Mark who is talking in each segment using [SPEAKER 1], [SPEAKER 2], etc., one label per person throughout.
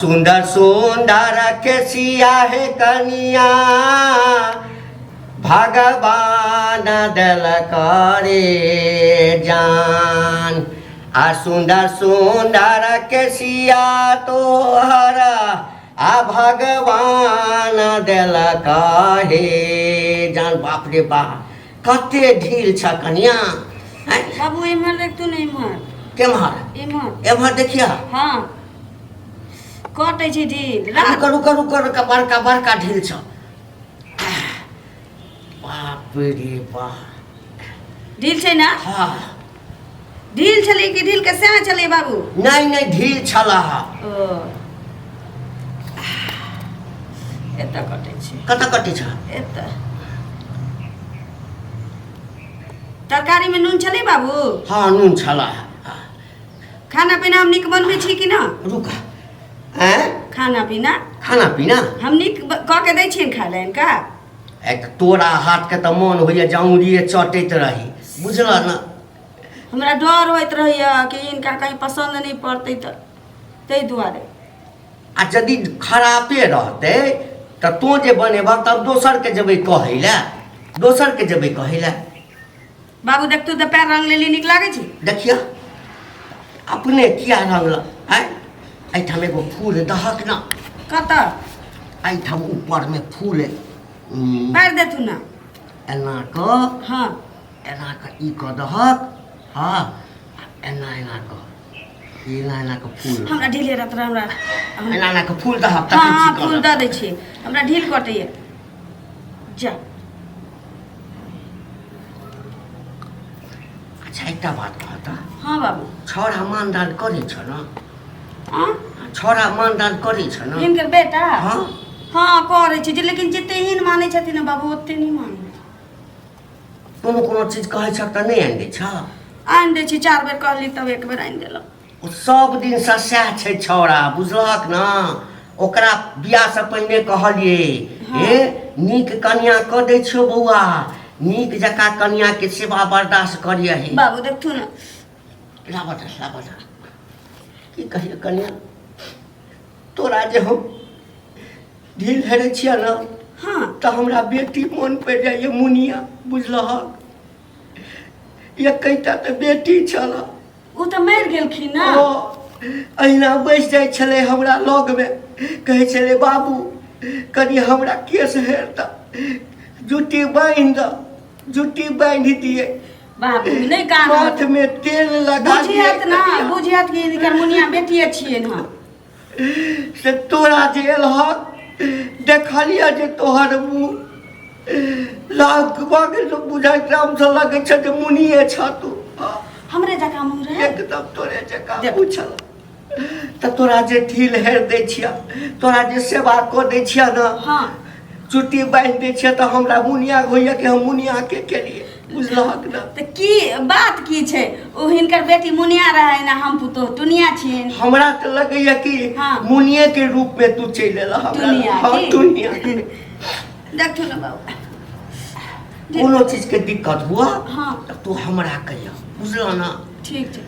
[SPEAKER 1] सुंदर सुंदर केसिया है कनिया भगवान दल करे जान आ सुंदर सुंदर केसिया तोहरा आ भगवान दल करे जान। बाप रे बाप कते ढील छ कनिया।
[SPEAKER 2] बाबू एमहर देख तू नहीं मर
[SPEAKER 1] केम्हर
[SPEAKER 2] एमहर
[SPEAKER 1] एम्हर देखिया।
[SPEAKER 2] हाँ कटे छै ढील
[SPEAKER 1] रुक बड़का ढील छ। बाप रे बाप
[SPEAKER 2] ढील छै ना।
[SPEAKER 1] हाँ
[SPEAKER 2] ढील छलै कि ढील के सैह छलै बाबू।
[SPEAKER 1] नहीं ढील छला।
[SPEAKER 2] ओ एतऽ कटे छै।
[SPEAKER 1] कत कटे छ
[SPEAKER 2] एतऽ तरकारी में नून छलै बाबू।
[SPEAKER 1] हाँ नून छला।
[SPEAKER 2] खाना पीना हम नीक बनबै छी कि ना।
[SPEAKER 1] रुका हैं
[SPEAKER 2] खाना पीना हम नीक कऽ के दै छियनि खाय लए इनका।
[SPEAKER 1] एक तोरा हाथ के तो मन होइए जाऊरिए चटैत रही बुझल ना।
[SPEAKER 2] हमरा डर होइत रहैया कि इनका कहीं पसंद नहीं पड़तै तऽ ताहि दुआरे।
[SPEAKER 1] आ यदि खरापे रहते तो तू जे बनेबा तब दोसर के जेबै कहै लए।
[SPEAKER 2] बाबू देख तू तऽ पैर रंग लेली नीक लागै छै।
[SPEAKER 1] देखिया अपने किया रंगल है। एहिठाम एगो फूल दहक ना।
[SPEAKER 2] कतऽ
[SPEAKER 1] एहिठाम ऊपर में फूल
[SPEAKER 2] पैर देथु ना।
[SPEAKER 1] एना क
[SPEAKER 2] हाँ
[SPEAKER 1] एना क ई क दहक। हाँ एना क फूल
[SPEAKER 2] हमरा ढीले रहत रह हमरा।
[SPEAKER 1] एना क फूल दहक।
[SPEAKER 2] हाँ फूल दऽ दै छी हमरा ढील कटैया। जा
[SPEAKER 1] अच्छा एकटा बात कहता।
[SPEAKER 2] हाँ बाबू
[SPEAKER 1] छौड़ा मानदान करे छ ना।
[SPEAKER 2] हाँ
[SPEAKER 1] छौड़ा मानदान करे छ ना।
[SPEAKER 2] हिनकर बेटा
[SPEAKER 1] हाँ
[SPEAKER 2] हाँ करै छै जे लेकिन जते हिन मानै छथिन ना बाबू ओते नहीं मानै।
[SPEAKER 1] कोनो चीज कहै छ त नहीं आनि दै छ।
[SPEAKER 2] आनि दै छी 4 बेर कहली तब 1 बेर आनि देलक।
[SPEAKER 1] सब दिन सस्या छै छौड़ा बुझलक ना। ओकरा बियाह से पहिने कहलिए हे नीक कन्या क दै छियो बौआ नीक जका कन्या के सेवा बर्दाश्त करिए।
[SPEAKER 2] बाबू देखथु ना
[SPEAKER 1] लाबट की कहिए कन्या तोरा जे हम ढील हेरे छिया ना।
[SPEAKER 2] हाँ
[SPEAKER 1] तो हमरा बेटी मन पड़ जाइए मुनिया बुझलहक। ये कहिता तो बेटी छल
[SPEAKER 2] ओ तऽ मरि गेलखिन ना।
[SPEAKER 1] अहिना बैस जाइ छलै हमरा लग में कहै छलै बाबू कनी हमरा केस हेरता जुटी बांधि दिए।
[SPEAKER 2] बाबू नहीं कान
[SPEAKER 1] माथ में तेल लगा
[SPEAKER 2] बुझियत ना बुझियत कि इनकर मुनिया बेटिए छियै ना।
[SPEAKER 1] से तोरा जे एलहक देखलिए जे तोहर मुँह लगभग बुझाइत राम से लगे छ जे मुनिए छ तू।
[SPEAKER 2] हमरे जका मुँह रहे
[SPEAKER 1] एकदम तोरे जका पूछल त तोरा जे ढील हेर दै छिया तोरा जे सेवा क दै छिया ना।
[SPEAKER 2] हाँ
[SPEAKER 1] चुट्टी बांधि दै छिया त हमरा मुनिया होइए कि हम मुनिया के केलिए बुझलहक ना।
[SPEAKER 2] तऽ की बात की छै ओ हिनकर बेटी मुनिया रहे ना हम पुतोह टुनिया छियनि।
[SPEAKER 1] हमरा त लगैया कि
[SPEAKER 2] हाँ।
[SPEAKER 1] मुनिये के रूप में तू चलि एला
[SPEAKER 2] टुनिया
[SPEAKER 1] हमरा।
[SPEAKER 2] की?
[SPEAKER 1] टुनिया
[SPEAKER 2] देखथु ना बाबू
[SPEAKER 1] कोनो चीज के दिक्कत हुआ
[SPEAKER 2] हाँ
[SPEAKER 1] त तू हमरा कहिया बुझल ना।
[SPEAKER 2] ठीक छै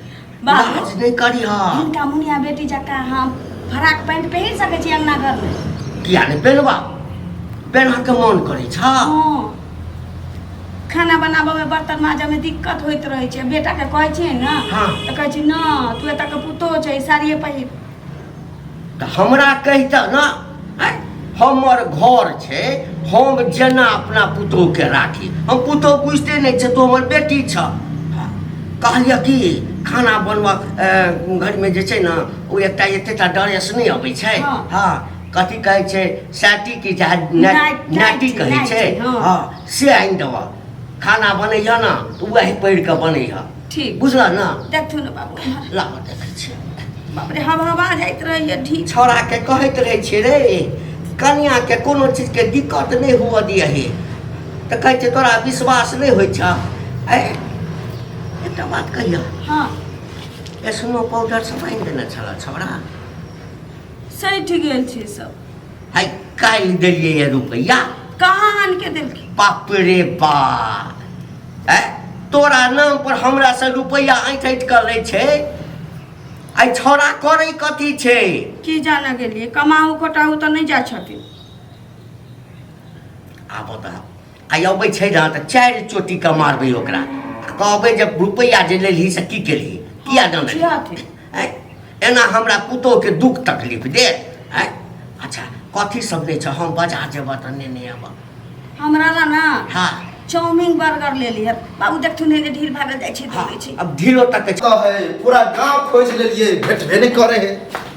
[SPEAKER 2] बाबू
[SPEAKER 1] लाज नहीं करिहा।
[SPEAKER 2] हिनका मुनिया बेटी जका हम फराक पैंट पहिर सकै छी अंगना घर में।
[SPEAKER 1] किया नहीं पहनबा पहना के मन करे छ।
[SPEAKER 2] हाँ खाना बनाबे में बर्तन माजे में दिक्कत होइत रहे छै। बेटा के कहै छियै ना
[SPEAKER 1] हाँ।
[SPEAKER 2] तऽ कहै छै ना तू एतऽ के पुतोह छै साड़िए पहिर।
[SPEAKER 1] त हमरा कहिता ना हमर घर छै हम जेना अपना पुतोह के राखी। हम पुतोह बुझते नहीं छ तो हमर बेटी छ। कहलिए कि खाना बनवा घर में जे छै ना ओ एकटा एतेटा ड्रेस नहीं अबै छै।
[SPEAKER 2] हाँ।
[SPEAKER 1] हाँ कथी कहै छै साटी की नाटी कहै छै।
[SPEAKER 2] हाँ।
[SPEAKER 1] हाँ से आनि देब खाना बनैया ना तो वही पहिर के बनैया
[SPEAKER 2] ठीक
[SPEAKER 1] बुझल ना।
[SPEAKER 2] देखथु ना बाबू
[SPEAKER 1] ला देखै छियै
[SPEAKER 2] बाप रे हवा जाइत रहैया ठीक।
[SPEAKER 1] छौड़ा के कहैत रहे छियै रे कन्या के कोनो चीज के दिक्कत नहीं हुआ दिए तो कहै छै तोरा विश्वास नहीं होइ छ। एकटा बात कहिया
[SPEAKER 2] हाँ
[SPEAKER 1] स्नो पाउडर सब आनि देने छल छौड़ा।
[SPEAKER 2] सठि गेल छै सब।
[SPEAKER 1] हाय काल्हि देलियै ये रुपैया
[SPEAKER 2] कहाँ आन के देलखिन।
[SPEAKER 1] बाप रे बा तोरा नाम पर हमरा से रुपैया ऐंठ के लै छै। आई छोरा करे कथी छे
[SPEAKER 2] की जाने गेलिए कमाहू खोटाहू तो नहीं जाइ छथिन
[SPEAKER 1] आ बता आई अबै छै ना त 4 चोटी का मारबै ओकरा कहबै जब रुपैया जे लेलही से की केलही किया जाने हैं एना हमरा पुतोह के दुख तकलीफ दे हैं अच्छा कथी सब ले छ हम बाजार जेब त नेने आब
[SPEAKER 2] हमरा ला ना
[SPEAKER 1] हां
[SPEAKER 2] चाउमीन बर्गर ले लिया बाबू देखथुन ने ढील भागे जाइ छै दौड़ै छै
[SPEAKER 1] अब ढीलो तक
[SPEAKER 3] तो है पूरा गांव खोज लेलिए भेटबे नहीं करे है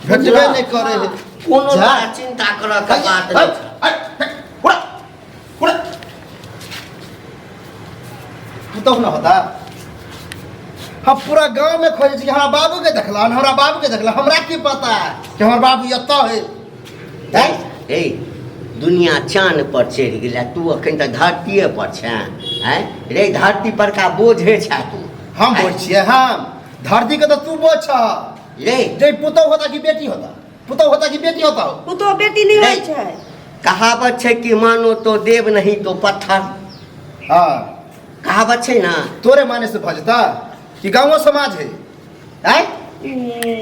[SPEAKER 3] भेटबे नहीं करे है
[SPEAKER 1] कोनो
[SPEAKER 3] जा।
[SPEAKER 1] चिंता कर के बात नहीं छै
[SPEAKER 3] पूरा पूरा तू तो ना होता हम पूरा गांव में खोज छी हमरा बाबू के देखला हमरा बाबू के देखला हमरा की पता कि हमर बाबू एतऽ है हैं
[SPEAKER 1] ए दुनिया चांद पर चढ़ गेला तू अखन तक धरतीये पर छै हैं रे धरती पर का बोझे छै तू
[SPEAKER 3] हम बोल छिए हम धरती के तो तू बोल छ
[SPEAKER 1] रे
[SPEAKER 3] जे पुतौ होता कि बेटी होता पुतौ होता कि बेटी होता
[SPEAKER 2] उ तो बेटी नहीं होइ छै
[SPEAKER 1] कहावत छै कि मानो तो देव नहीं तो पत्थर
[SPEAKER 3] हां
[SPEAKER 1] कहावत छै ना
[SPEAKER 3] तोरे माने से भजता कि गांव समाज है हैं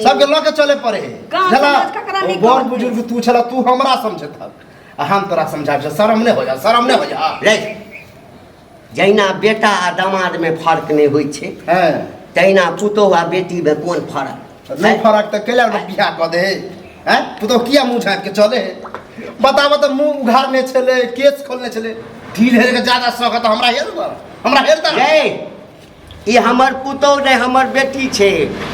[SPEAKER 3] सबके लऽ के चले पड़े है
[SPEAKER 2] गाँव समाज ककरा नहीं
[SPEAKER 3] बड़
[SPEAKER 2] कहत
[SPEAKER 3] बुजुर्ग तू छला तू हमरा समझत आ हम तोरा समझाब छ शर्म नहीं हो जा शर्म नहीं हो जा
[SPEAKER 1] रे जैना बेटा आ दामाद में फर्क नहीं होइ छै
[SPEAKER 3] हैं
[SPEAKER 1] तैना पुतोह आ बेटी में कोन फर्क
[SPEAKER 3] नहीं फरक त केला बियाह क दे हैं पुतो किया मुंह झाँप के चले है बताब त मुंह उघारने छले केस खोलने छले ढील हेर के ज्यादा शौक त हमरा हेरता
[SPEAKER 1] रे ई हमर पुतोह नहीं हमर बेटी छै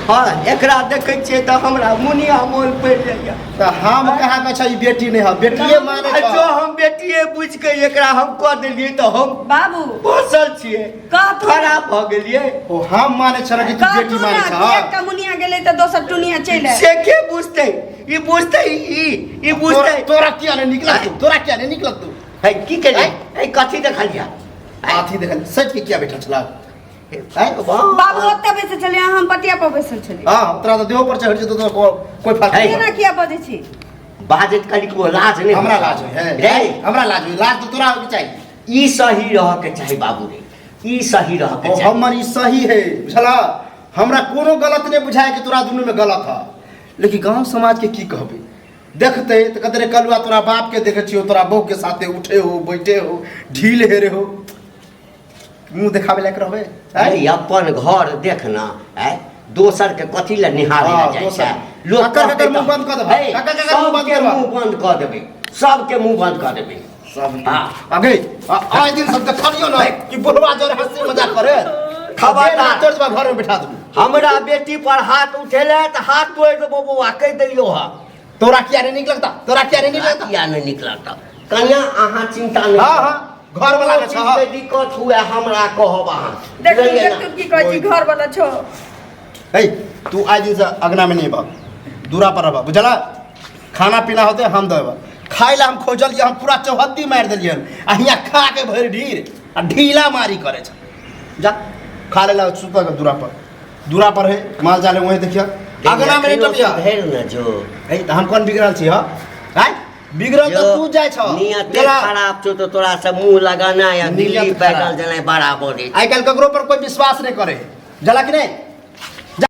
[SPEAKER 1] हाँ एकरा देखै छियै त हमरा मुनिया मोल पड़ जाइया
[SPEAKER 3] त हम कहा के छ ई बेटी नहीं है बेटीए माने छ
[SPEAKER 1] जो हम बेटिए बुझ के एकरा हम क देलियै त हम
[SPEAKER 2] बाबू
[SPEAKER 1] पोसल छियै
[SPEAKER 2] का तू
[SPEAKER 1] खराब भ गेलियै
[SPEAKER 3] ओ हम माने छ कि तू
[SPEAKER 2] का
[SPEAKER 3] बेटी
[SPEAKER 2] तू
[SPEAKER 3] माने
[SPEAKER 2] ना
[SPEAKER 3] छ
[SPEAKER 2] एक कमुनिया गेले त दोसर टुनिया चले
[SPEAKER 1] से के बुझतै ई बुझतै ई बुझतै
[SPEAKER 3] तोरा किया नहीं निकलत तू तोरा किया नहीं निकलत तू
[SPEAKER 1] है की केलियै ए कथी देखलिया
[SPEAKER 3] हाथी देखल सच के किया बैठल छला
[SPEAKER 2] बाबू ओत्ते बैसे छले हम पटिया पर बैसल छले
[SPEAKER 3] हां तोरा तो देहो पर चढ़ जेतो तो कोई फर्क
[SPEAKER 1] है।
[SPEAKER 3] नहीं
[SPEAKER 2] केना किया बजै छी
[SPEAKER 1] बाजत कली को लाज नहीं
[SPEAKER 3] हमरा लाज है
[SPEAKER 1] रे
[SPEAKER 3] हमरा लाज है लाज तो तोरा होके चाहिए
[SPEAKER 1] ई सही रह के चाहे बाबू रे ई सही रह के
[SPEAKER 3] ओ
[SPEAKER 1] चाहे
[SPEAKER 3] हमर ई सही है बुझला हमरा कोनो गलत नहीं बुझाए कि तोरा दुनू में गलत है लेकिन गांव समाज के की कहबे देखते तो कतरे कलुआ तोरा बाप के देखे छियो तोरा बहू के साथे उठे हो बैठे हो ढील हेरे हो मुंह देखावे लायक रहबे
[SPEAKER 1] अरे अपन घर देखना है दोसर के कथी ला निहारे ला जाय छै लोग
[SPEAKER 3] ककर मुंह बंद कर देबे ककर मुंह बंद करबा
[SPEAKER 1] मुंह बंद कर देबे सबके मुंह बंद कर देबे
[SPEAKER 3] सब
[SPEAKER 1] हां
[SPEAKER 3] आगे आए दिन सब देखलियो ना कि बुढ़वा जोर हंसी मजाक करे
[SPEAKER 1] खबरदार
[SPEAKER 3] तोर घर में बैठा दू
[SPEAKER 1] हमरा बेटी पर हाथ उठेले त हाथ तोड़ देबो बौआ कह दियो हा
[SPEAKER 3] तोरा किया नहीं निकलता तोरा किया नहीं निकलता
[SPEAKER 1] किया नहीं निकलता कन्या अहाँ चिंता नहीं
[SPEAKER 3] हां हां घर वाला के छ
[SPEAKER 1] के दिक्कत हुए हमरा कहब अहाँ
[SPEAKER 2] देख तू की कहै छी घर वाला छो
[SPEAKER 3] ए तू आज दिन से अगना में नहीं बा दूरा पर रह बुझला खाना पीना होते हम देबा खाइ ला हम खोजल हम पूरा चौहद्दी मार देलिए आ हिया खा के भर ढीर आ ढीला मारी करे छ जा खा ले ला सुता के दूरा पर है माल जाले वही देखिया अगना में नहीं टपिया
[SPEAKER 1] भेल न जो
[SPEAKER 3] ए त हम कोन बिगड़ल छी ह हैं बिगड़ल त तू जाय छ
[SPEAKER 1] नियत खराब छो तो तोरा से मुंह लगाना या दिल्ली
[SPEAKER 3] नियत
[SPEAKER 1] पैदल
[SPEAKER 3] खराब।
[SPEAKER 1] जने बराबर है
[SPEAKER 3] आई काल ककरो पर कोई विश्वास नहीं करे जला कि नहीं